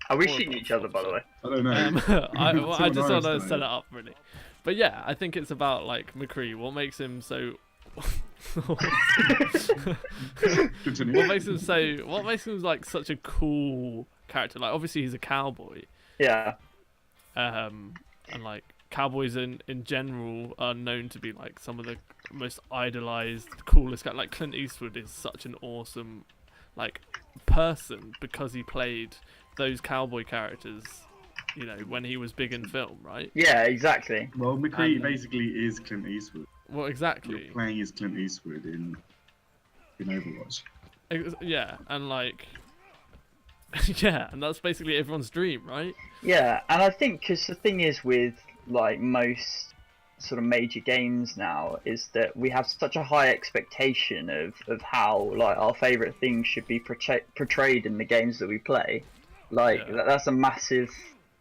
Are we shooting each other, by the way? I don't know. I just want to tonight. set it up really, but yeah, I think it's about like Mccree. What makes him so? Continue. What makes him like such a cool character? Like obviously he's a cowboy. Yeah. And like cowboys in general are known to be like some of the most idolized, coolest guys. Like Clint Eastwood is such an awesome like person because he played those cowboy characters, you know, when he was big in film, right? Yeah, exactly. Well, Mccree basically is Clint Eastwood. Well, exactly. You're playing as Clint Eastwood in Overwatch. Yeah, and like, yeah, and that's basically everyone's dream, right? Yeah, and I think because the thing is with like most sort of major games now is that we have such a high expectation of how like our favorite things should be portrayed in the games that we play. Like that's a massive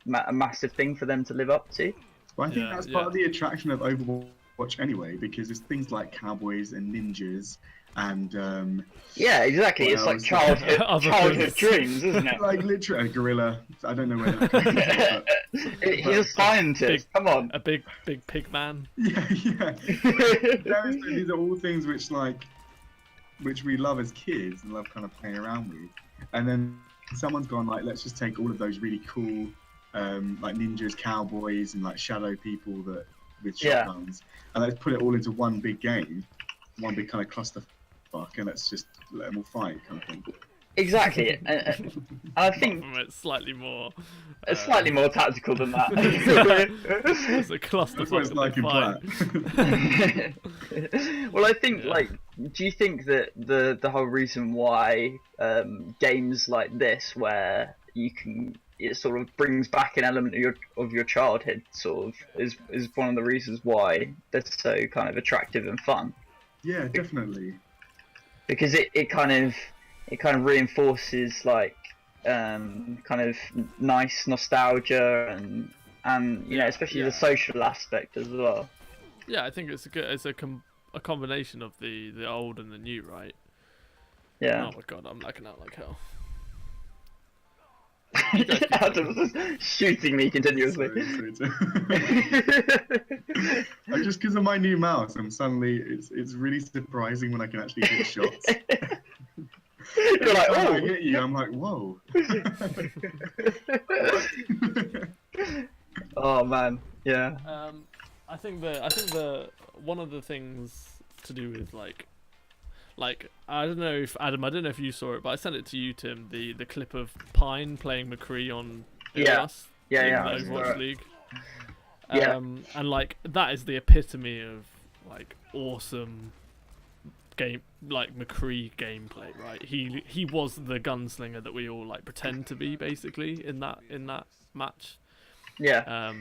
thing for them to live up to. Well, I think that's part of the attraction of Overwatch anyway, because it's things like cowboys and ninjas and yeah, exactly. It's like childhood dreams, isn't it? Like literally a gorilla. I don't know where that comes from, but he's a scientist. Come on, a big pig man. Yeah. These are all things which we love as kids and love kind of playing around with, and then someone's gone like, let's just take all of those really cool like ninjas, cowboys, and like shadow people with shotguns, and let's put it all into one big game, one big kind of clusterfuck, and let's just let them all fight, kind of thing. Exactly, and I think it's slightly more tactical than that. It's a clusterfuck. That's what it's like in Platt. Well, I think like, do you think that the whole reason why games like this, where it sort of brings back an element of your childhood, sort of is one of the reasons why they're so kind of attractive and fun? Yeah, definitely. Because it kind of reinforces like kind of nice nostalgia and you know, especially the social aspect as well. Yeah, I think it's a combination of the old and the new, right? Yeah. Oh my god, I'm lacking out like hell. Adam's just shooting me continuously. Just because of my new mouse, I'm suddenly it's really surprising when I can actually hit shots. You're like, oh, I hit you, I'm like, whoa. Oh man, yeah. I think the one of the things to do with like I don't know if you saw it, but I sent it to you, Tim. The clip of Pine playing Mccree on us in the Overwatch League. And like that is the epitome of like awesome game, like Mccree gameplay, right? He was the gunslinger that we all like pretend to be, basically, in that match. Yeah.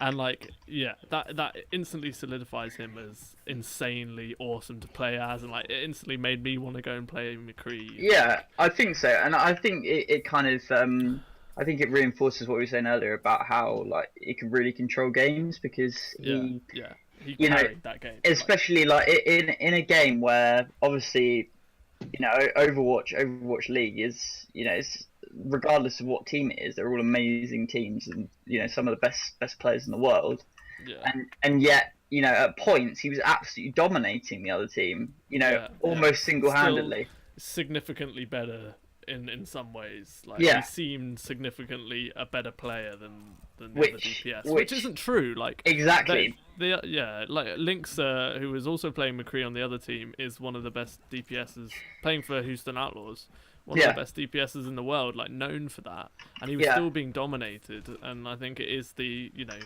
And like, yeah, that instantly solidifies him as insanely awesome to play as, and like it instantly made me want to go and play Mccree. Yeah, I think so, and I think it kind of I think it reinforces what we were saying earlier about how like he can really control games, because he carried that game, especially like in a game where obviously, you know, Overwatch League is, you know, it's, regardless of what team it is, they're all amazing teams, and you know, some of the best players in the world. Yeah. And yet, you know, at points he was absolutely dominating the other team. You know, almost single-handedly. Still significantly better in some ways. Like he seemed significantly a better player than the other DPS, which isn't true. Like exactly. Like Lynx, who was also playing Mccree on the other team, is one of the best DPSs playing for Houston Outlaws. One of the best DPSs in the world, like known for that, and he was still being dominated. And I think it is the, you know,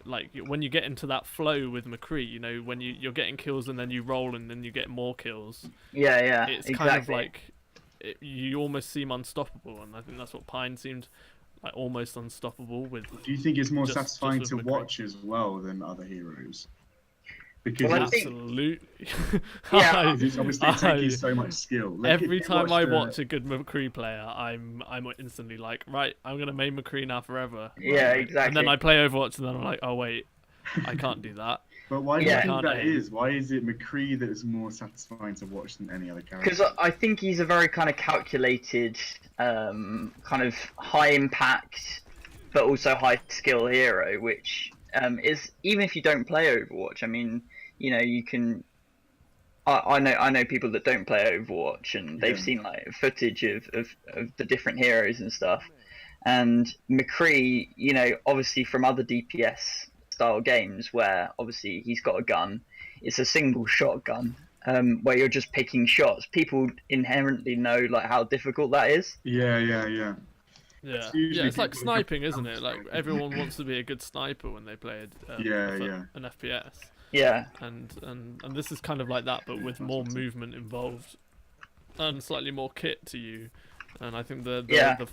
like when you get into that flow with Mccree, you know, when you're getting kills and then you roll and then you get more kills. Yeah, it's kind of like you almost seem unstoppable, and I think that's what Pine seemed like, almost unstoppable with. Do you think it's more satisfying to watch as well than other heroes? Because absolutely. Yeah, it's obviously taking so much skill. Like, every time I watch a good Mccree player, I'm instantly like, right, I'm gonna main Mccree now forever. Yeah, exactly. And then I play Overwatch, and then I'm like, oh wait, I can't do that. But why do you Yeah. think that Can't aim. is? Why is it McCree that is more satisfying to watch than any other character? Because I think he's a very kind of calculated, kind of high impact, but also high skill hero, which is, even if you don't play Overwatch, I mean, you know, you can. I know people that don't play Overwatch, and they've Yeah. seen like footage of the different heroes and stuff. And McCree, you know, obviously from other DPS style games where obviously he's got a gun, it's a single shot gun, where you're just picking shots. People inherently know like how difficult that is. Yeah. Yeah, usually it's like people that sniping, come isn't it? Like everyone wants to be a good sniper when they play Yeah. an FPS, Yeah, and this is kind of like that, but with more movement involved and slightly more kit to you. And I think the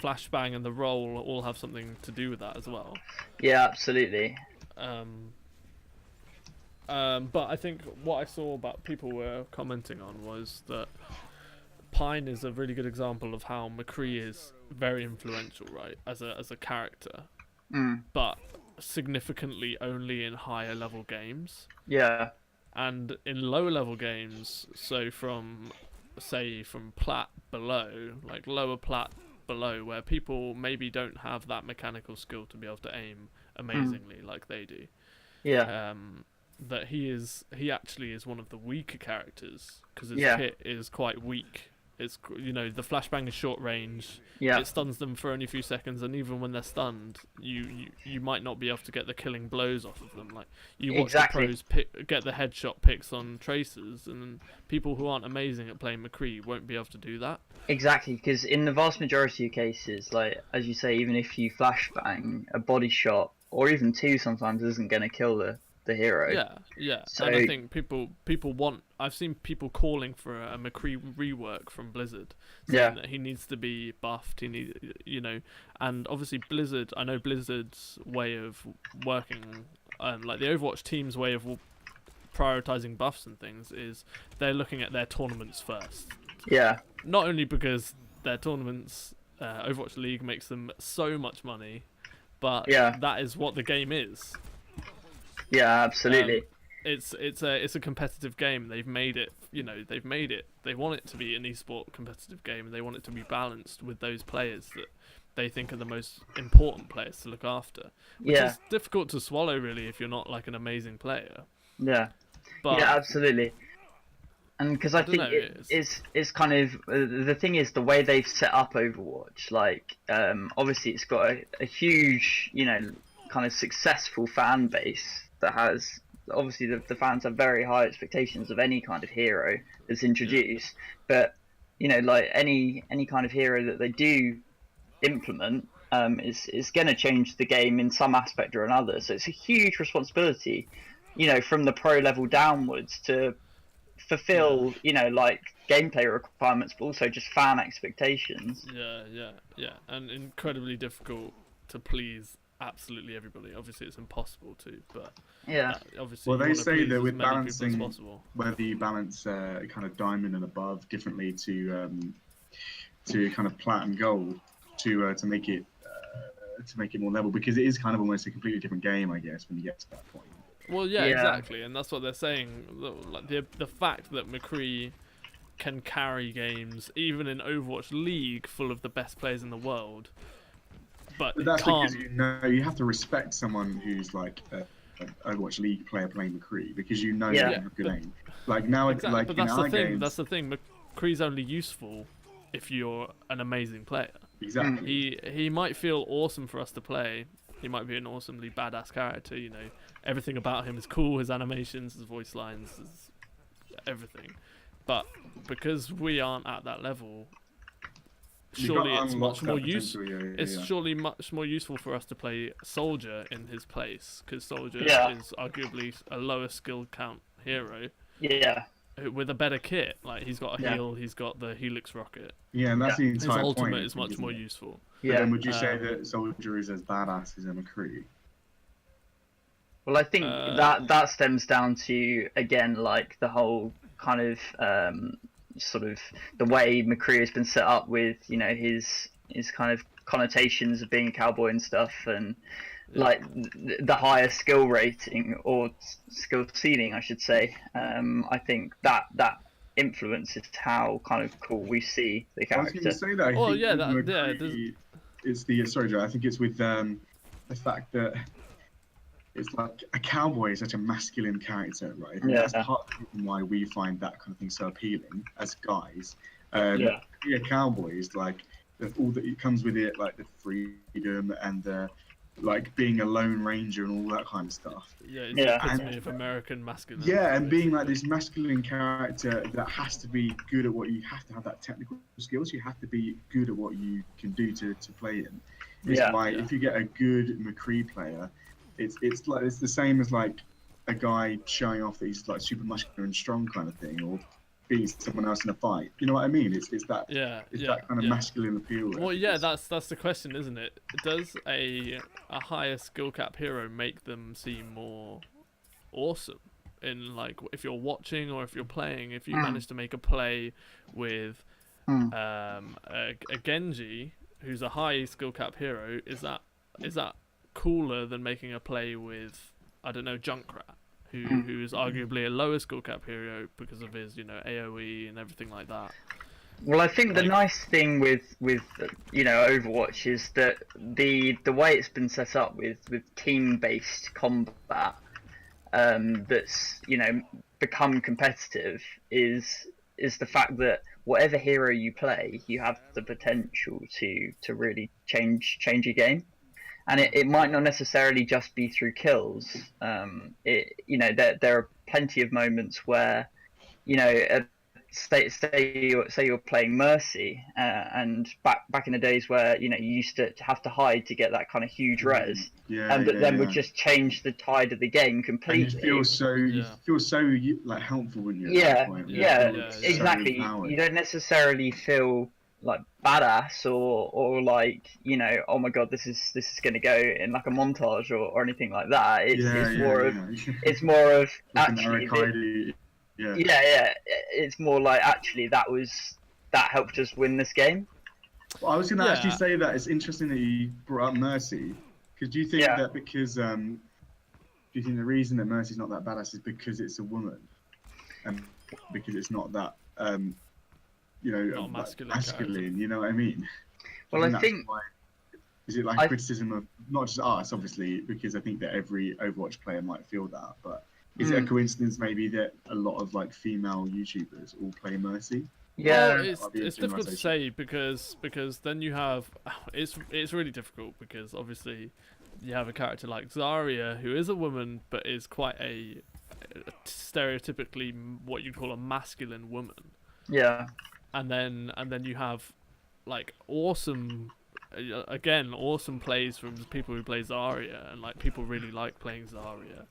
flashbang and the roll all have something to do with that as well. yeah, absolutely. But I think what I saw about people were commenting on was that Pine is a really good example of how McCree is very influential, right, as a character, but significantly only in higher level games. Yeah, And in lower level games, so from plat below, like lower plat below, where people maybe don't have that mechanical skill to be able to aim amazingly like they do. yeah, That he actually is one of the weaker characters because his Yeah. kit is quite weak. It's, you know, the flashbang is short range. yeah, It stuns them for only a few seconds, and even when they're stunned, you might not be able to get the killing blows off of them. Like you watch Exactly. the pros get the headshot picks on tracers, and people who aren't amazing at playing McCree won't be able to do that. exactly. Because in the vast majority of cases, like as you say, even if you flashbang, a body shot or even two sometimes isn't going to kill the hero. Yeah. So- And I think people want. I've seen people calling for a McCree rework from Blizzard, saying Yeah. that he needs to be buffed. He need, you know, and obviously Blizzard. I know Blizzard's way of working, like the Overwatch team's way of prioritizing buffs and things is they're looking at their tournaments first. Yeah, Not only because their tournaments, Overwatch League makes them so much money, but Yeah. that is what the game is. yeah, absolutely. It's a competitive game. They've made it. You know, they've made it. They want it to be an esport competitive game, and they want it to be balanced with those players that they think are the most important players to look after. Which Yeah. is difficult to swallow, really, if you're not like an amazing player. Yeah, But yeah, absolutely. And because I think know, it's kind of the thing is the way they've set up Overwatch. Like, obviously it's got a huge, you know, kind of successful fan base that has. Obviously, the fans have very high expectations of any kind of hero that's introduced. But you know, like any kind of hero that they do implement, is going to change the game in some aspect or another. So it's a huge responsibility, you know, from the pro level downwards to fulfill, you know, like gameplay requirements, but also just fan expectations. yeah, and incredibly difficult to please absolutely everybody. Obviously, it's impossible to, but Yeah, obviously, Well, you they wanna say please that as with many people balancing- as possible. Whether you balance kind of diamond and above differently to kind of plat and gold to make it more level, because it is kind of almost a completely different game, I guess, when you get to that point. Well, yeah, Yeah. exactly, and that's what they're saying. Like the fact that McCree can carry games, even in Overwatch League, full of the best players in the world, but But that's can't. because you have to respect someone who's like an Overwatch League player playing McCree, because you know Yeah. they have good aim. Like now, Exactly, like but in that's our the thing. games, That's the thing. McCree's only useful if you're an amazing player. exactly. He might feel awesome for us to play. He might be an awesomely badass character. You know, everything about him is cool. His animations, his voice lines, his everything. But because we aren't at that level, You've surely got to it's unlock much that more potential, It's yeah. surely much more useful for us to play Soldier in his place, because Soldier Yeah. is arguably a lower skill count hero yeah, with a better kit. Like he's got a Yeah. heal, he's got the Helix rocket. Yeah, and that's the His entire ultimate point. is I think, much isn't more it? useful. But yeah. then would you say that Soldier is as badass as a McCree? Well, I think Uh, that stems down to again like the whole kind of sort of the way McCree has been set up with, you know, his kind of connotations of being a cowboy and stuff, and like the higher skill rating or skill ceiling, I should say. I think that influences how kind of cool we see the I was character. going to say that. It's the sorry, Joe. I think it's with the fact that it's like a cowboy is such a masculine character, right? And that's part of the reason why we find that kind of thing so appealing as guys. Being a cowboy is like all that it comes with it, like the freedom and the like being a lone ranger and all that kind of stuff. Yeah, it's the epitome of American masculinity. Yeah, and being like this masculine character that has to be good at what you have to have that technical skills. You have to be good at what you can do to play in. It's if you get a good Mccree player, it's the same as like a guy showing off that he's like super muscular and strong kind of thing, or beating someone else in a fight. You know what I mean? It's that that kind of masculine appeal. Well, that's the question, isn't it? Does a higher skill cap hero make them seem more awesome in like if you're watching or if you're playing? If you manage to make a play with a Genji who's a high skill cap hero, is that cooler than making a play with, I don't know, Junkrat, who is arguably a lower skill cap hero because of his, AoE and everything like that. Well, I think the nice thing with Overwatch is that the way it's been set up with team-based combat that's become competitive is the fact that whatever hero you play, you have the potential to really change your game. And it might not necessarily just be through kills. There are plenty of moments where, say you're playing Mercy, and back in the days where you used to have to hide to get that kind of huge res, would just change the tide of the game completely. And you feel so like helpful when you're at that point. Exactly. You don't necessarily feel like badass or like oh my god, this is going to go in like a montage or anything like that. It's more of actually it's more like actually that helped us win this game. Well, I was going to actually say that it's interesting that you brought up Mercy, because do you think that because do you think the reason that Mercy's not that badass is because it's a woman and because it's not that not masculine, you know what I mean? Well, I think is it like criticism of not just us, obviously, because I think that every Overwatch player might feel that, but is it a coincidence maybe that a lot of like female YouTubers all play Mercy? Yeah, well, it's difficult to say because then you have it's really difficult because obviously you have a character like Zarya who is a woman but is quite a stereotypically what you'd call a masculine woman. Yeah. And then you have like awesome plays from people who play Zarya, and like people really like playing Zarya.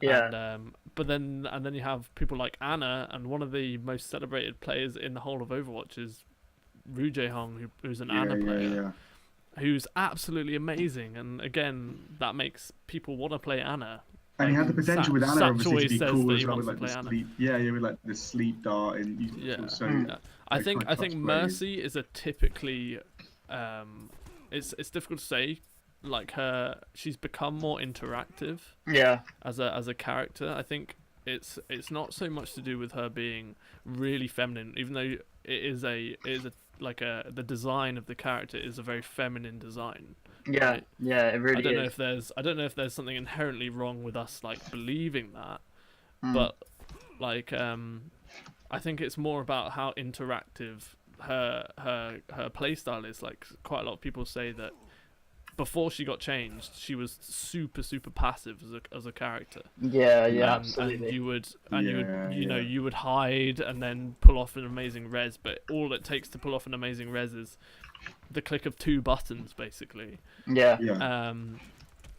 Yeah. And but then you have people like Ana, and one of the most celebrated players in the whole of Overwatch is Ru Jae-hong, who's an Ana player, who's absolutely amazing. And again, that makes people want to play Ana. And he had the potential with Ana obviously to be cool as well, with like the sleep. With like the sleep dart and I think Mercy is a typically it's difficult to say. Like she's become more interactive. Yeah. As a character, I think it's not so much to do with her being really feminine, even though the design of the character is a very feminine design. Yeah, right? Yeah, it really I don't know if there's something inherently wrong with us like believing that, but like I think it's more about how interactive her playstyle is. Like quite a lot of people say that before she got changed, she was super passive as a character. Yeah, absolutely. And you would hide and then pull off an amazing res, but all it takes to pull off an amazing res is the click of 2 buttons, basically. Yeah.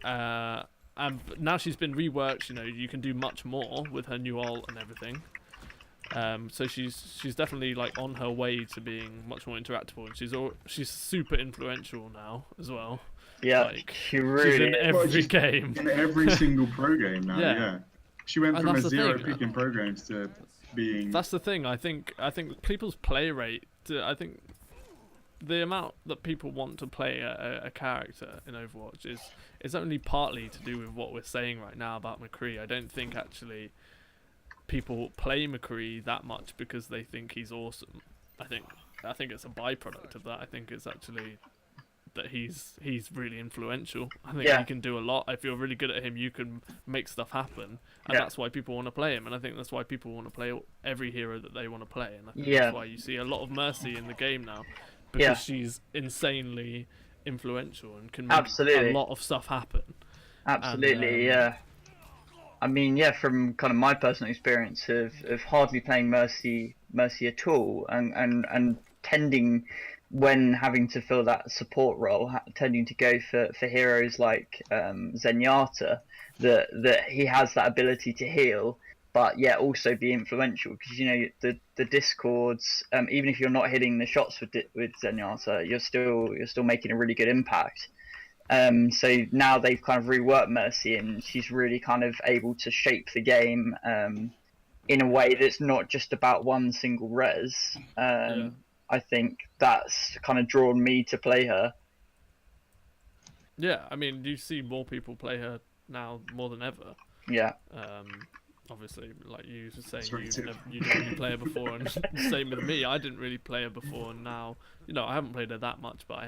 And now she's been reworked. You can do much more with her new ult and everything. So she's definitely like on her way to being much more interactable, and she's super influential now as well. Yeah, like, she's in every game. In every single pro game now. Yeah. She went from a 0 picking pro games to being. That's the thing. I think people's play rate. I think the amount that people want to play a character in Overwatch is only partly to do with what we're saying right now about Mccree. I don't think actually people play Mccree that much because they think he's awesome. I think it's a byproduct of that. I think it's actually that he's really influential. I think he can do a lot. If you're really good at him, you can make stuff happen, and that's why people want to play him. And I think that's why people want to play every hero that they want to play. And I think that's why you see a lot of Mercy in the game now, because she's insanely influential and can make a lot of stuff happen. Absolutely, and, I mean, from kind of my personal experience of hardly playing Mercy at all, and tending, when having to fill that support role, tending to go for heroes like Zenyatta, that he has that ability to heal, but yet also be influential. Because the discords, even if you're not hitting the shots with Zenyatta, you're still making a really good impact. So now they've kind of reworked Mercy, and she's really kind of able to shape the game in a way that's not just about one single res. I think that's kind of drawn me to play her. Yeah, I mean, you see more people play her now more than ever. Yeah. Obviously, like you were saying, you didn't really play her before, and same with me. I didn't really play her before, and now, I haven't played her that much, but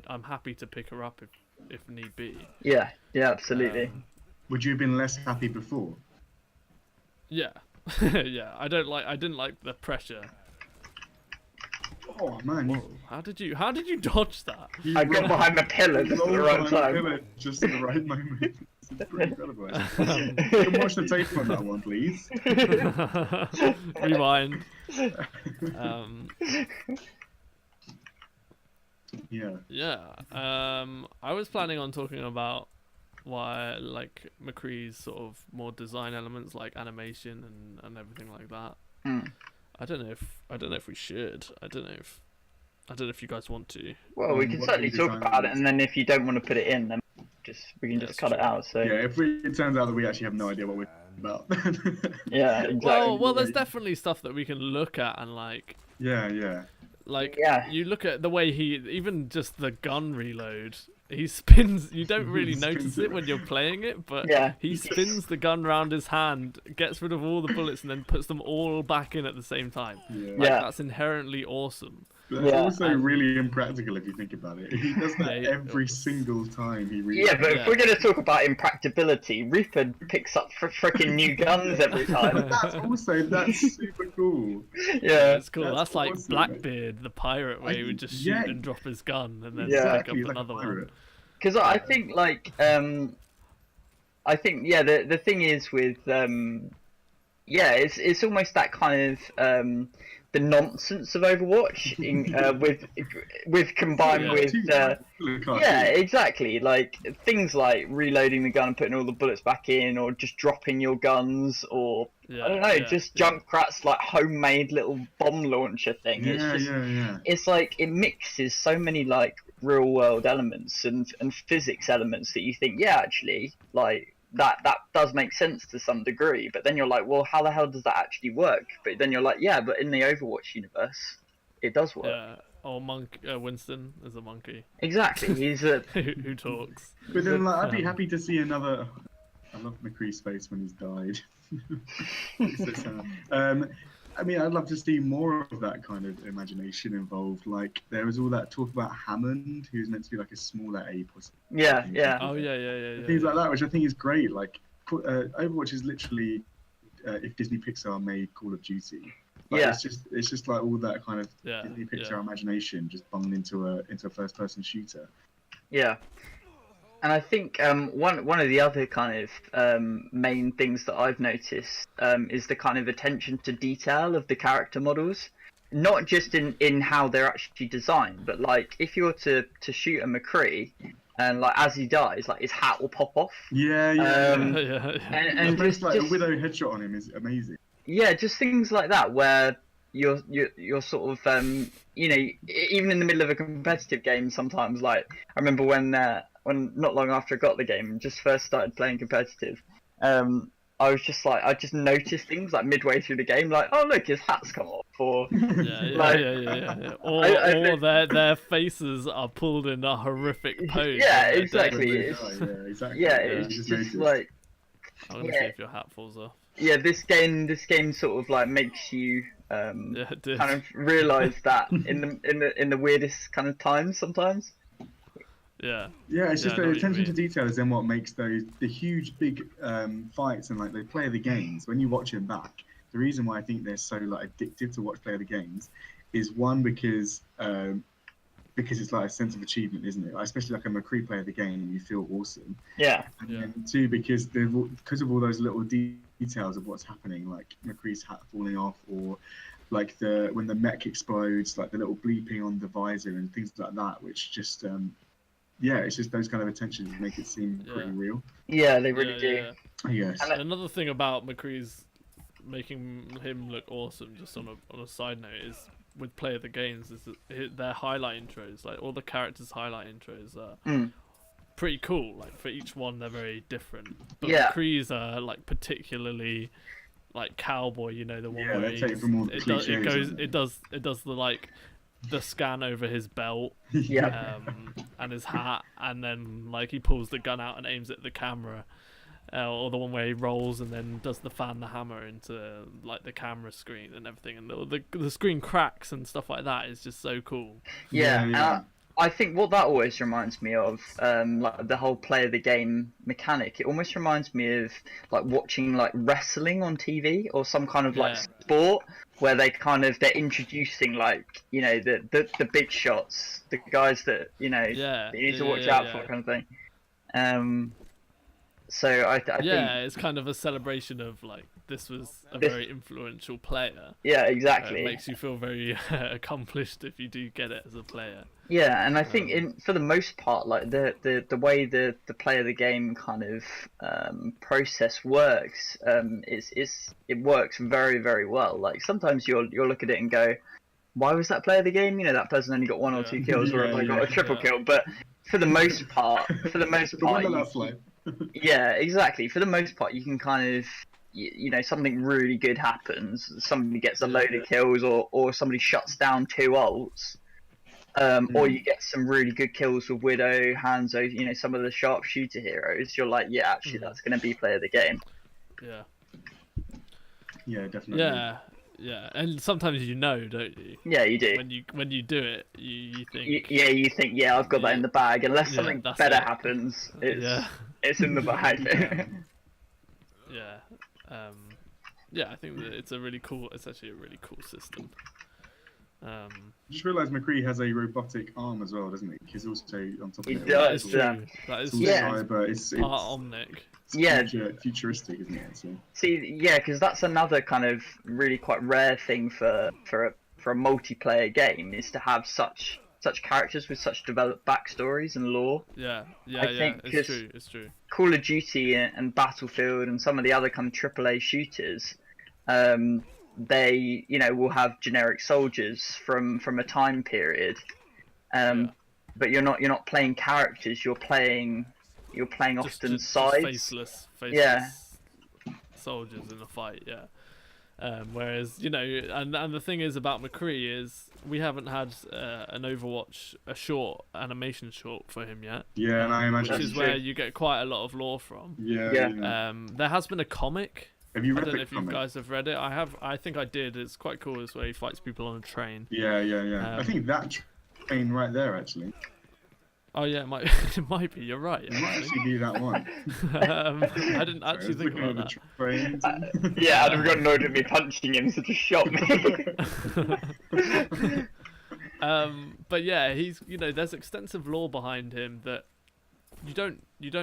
I'm happy to pick her up if need be. Yeah, absolutely. Would you have been less happy before? Yeah, yeah. I didn't like the pressure. Oh man! Whoa. How did you dodge that? I got behind the pillar just at the right time. Just at the right moment. It's pretty incredible. Can watch the tape on that one, please. Rewind. Yeah. I was planning on talking about why, like, Mccree's sort of more design elements, like animation and everything like that. I don't know if we should. I don't know if you guys want to. Well, we can certainly talk about it, and then if you don't want to put it in, then we can just cut it out. So if it turns out that we actually have no idea what we're about. Yeah, exactly. Well, there's definitely stuff that we can look at and like. Yeah. Like, you look at the way even just the gun reload, he spins. You don't really notice it when you're playing it, but he spins the gun around his hand, gets rid of all the bullets, and then puts them all back in at the same time. That's inherently awesome. But that's also really impractical if you think about it. He does that every single time he reloads. But if we're going to talk about impracticability, Reaper picks up freaking new guns every time. That's super cool. Yeah, it's cool. That's like awesome, Blackbeard, the pirate, where he would just shoot and drop his gun and then pick up another one. Because I think, like, the thing is with, it's almost that kind of, the nonsense of Overwatch with combined with exactly, like things like reloading the gun and putting all the bullets back in, or just dropping your guns, or I don't know, just Junkrat's like homemade little bomb launcher thing. It's like it mixes so many like real world elements and physics elements that you think actually like that does make sense to some degree, but then you're like, well, how the hell does that actually work? But then you're like, but in the Overwatch universe, it does work. Yeah, or Winston is a monkey. Exactly, he's a who talks. But then, like, I'd be happy to see another. I love Mccree's face when he's died. I mean, I'd love to see more of that kind of imagination involved. Like, there was all that talk about Hammond, who's meant to be like a smaller ape or something. Yeah. Oh, yeah. Things like that, which I think is great. Like, Overwatch is literally if Disney Pixar made Call of Duty. Like, it's just like all that kind of Disney Pixar imagination just bunged into a first-person shooter. Yeah. And I think one of the other kind of main things that I've noticed is the kind of attention to detail of the character models, not just in how they're actually designed, but like if you were to shoot a Mccree and like as he dies, like his hat will pop off. And just like a Widow headshot on him is amazing. Yeah, just things like that where you're sort of even in the middle of a competitive game sometimes. Like I remember when not long after I got the game and just first started playing competitive, I was just like, I just noticed things like midway through the game, like, oh look, his hat's come off, or like, Or, or their faces are pulled in a horrific pose. yeah, when they're exactly. dead. Yeah, exactly. Yeah, you it's just just noticed. like, I'm gonna yeah. see if your hat falls off. yeah, this game sort of like makes you Yeah, it did. kind of realize that in the weirdest kind of times sometimes. Yeah. Yeah, it's Yeah, just I know the what you attention to mean. detail is then what makes the huge big fights and like they play the games. When you watch them back, the reason why I think they're so like addictive to watch play the games is one because it's like a sense of achievement, isn't it? Like, especially like a Mccree play of the game, you feel awesome. Yeah. And Yeah. then two, because of all those little details of what's happening, like Mccree's hat falling off, or like when the mech explodes, like the little bleeping on the visor and things like that, which just yeah, it's just those kind of attentions that make it seem pretty real. Yeah, they really do. Yes. And Another thing about Mccree's making him look awesome, just on a side note, is with Play of the Games, is that their highlight intros, like all the characters' highlight intros are pretty cool. Like for each one, they're very different. But Yeah. Mccree's are like particularly like cowboy. You know, the one Yeah, where they take from all the cliches, it does the like the scan over his belt. Yeah. And his hat, and then like he pulls the gun out and aims it at the camera, or the one where he rolls and then does the hammer into like the camera screen and everything, and the screen cracks and stuff like that is just so cool. Yeah, Yeah. I think what that always reminds me of, like the whole play of the game mechanic, it almost reminds me of like watching like wrestling on TV or some kind of like sport where they're introducing like, you know, the big shots, the guys that, you know, that you need to watch out for, kind of thing. So I think it's kind of a celebration of like this was a very influential player. Yeah, exactly. It makes you feel very accomplished if you do get it as a player. Yeah, and I think for the most part, like the way the play of the game kind of process works, it works very, very well. Like sometimes you'll look at it and go, why was that play of the game? You know, that person only got 1 or 2 kills, or they got a triple kill. But for the most part, yeah, exactly. For the most part, you can kind of, you know, something really good happens. Somebody gets a load of kills, or somebody shuts down 2 ults. Or you get some really good kills with Widow, Hanzo, you know, some of the sharpshooter heroes. You're like, yeah, actually, that's going to be play of the game. Yeah. Yeah, definitely. Yeah, and sometimes you know, don't you? Yeah, you do. When you do it, you think. You think, yeah, I've got that in the bag. Unless something better happens, it's in the bag. Yeah. Yeah, I think that it's actually a really cool system. I just realised Mccree has a robotic arm as well, doesn't it? Because also on top of it, That is true. That is true. cyber. It's part Omnic. futuristic, isn't it? So. See, yeah, because that's another kind of really quite rare thing for a multiplayer game, is to have such characters with such developed backstories and lore. Yeah. It's true. Call of Duty and Battlefield and some of the other kind of AAA shooters, they, you know, will have generic soldiers from a time period, but you're not playing characters. You're playing often sides. Faceless soldiers in a fight. Yeah. Whereas, you know, and the thing is about Mccree is we haven't had an Overwatch animation short for him yet. Yeah, and I imagine which is where you get quite a lot of lore from. Yeah. There has been a comic. Have you read I don't know the if you guys have read it. I have. I think I did. It's quite cool. It's where he fights people on a train. Yeah. I think that train right there, actually. Oh yeah, it might be. You're right. It might actually be that one. I didn't actually think about that. Yeah, Adam got annoyed with me punching him, so just shot me. But yeah, he's, you know, there's extensive lore behind him that you don't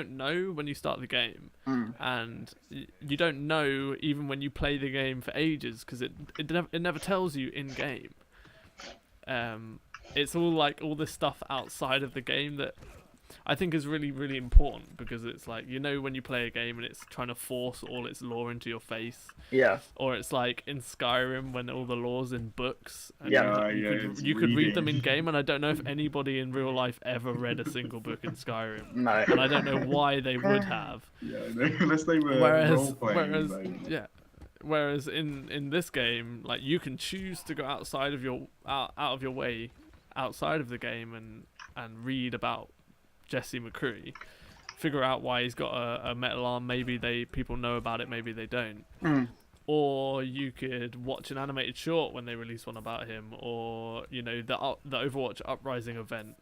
know when you start the game, and you don't know even when you play the game for ages, because it never tells you in game. It's all like all this stuff outside of the game that I think is really, really important, because it's like, you know, when you play a game and it's trying to force all its lore into your face, Yeah. or it's like in Skyrim when all the lore's in books, and Yeah. you could read them in game, and I don't know if anybody in real life ever read a single book in Skyrim, No. and I don't know why they would have. Yeah, unless they were role playing. Whereas in this game, like, you can choose to go outside of your way outside of the game and read about Jesse Mccree, figure out why he's got a metal arm. Maybe people know about it, maybe they don't. Or you could watch an animated short when they release one about him, or, you know, the Overwatch Uprising event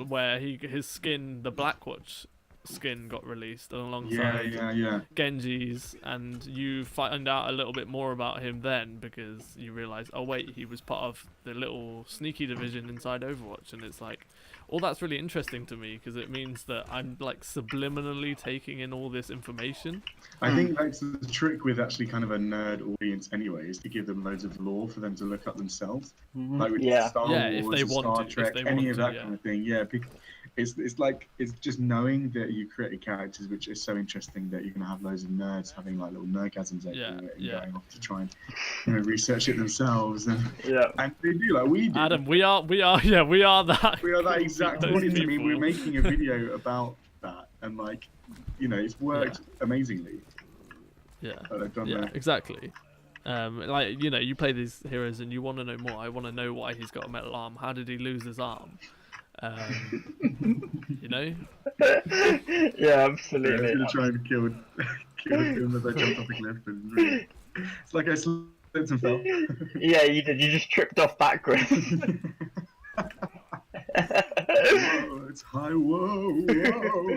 where his skin, the Blackwatch skin, got released alongside Genji's, and you find out a little bit more about him then, because you realise, oh wait, he was part of the little sneaky division inside Overwatch. And it's like, all that's really interesting to me, because it means that I'm like subliminally taking in all this information. I think that's the trick with actually kind of a nerd audience anyway, is to give them loads of lore for them to look up themselves. Like with Star Wars, if they want Star to, Trek, any of that kind of thing. Yeah, it's like, it's just knowing that you created characters which are so interesting that you're gonna have loads of nerds having like little nerdgasms over it and going off to try and, you know, research it themselves. And and they do, like we do. Adam, we are that. We are that exact audience. I mean, we're making a video about that, and like, you know, it's worked amazingly. Exactly. Like, you know, you play these heroes and you want to know more. I want to know why he's got a metal arm. How did he lose his arm? You know? Yeah, absolutely. I was gonna try and kill him as I jumped off the cliff. And it's like I slipped and fell. Yeah, you did. You just tripped off backwards. Whoa, it's high. Whoa, whoa.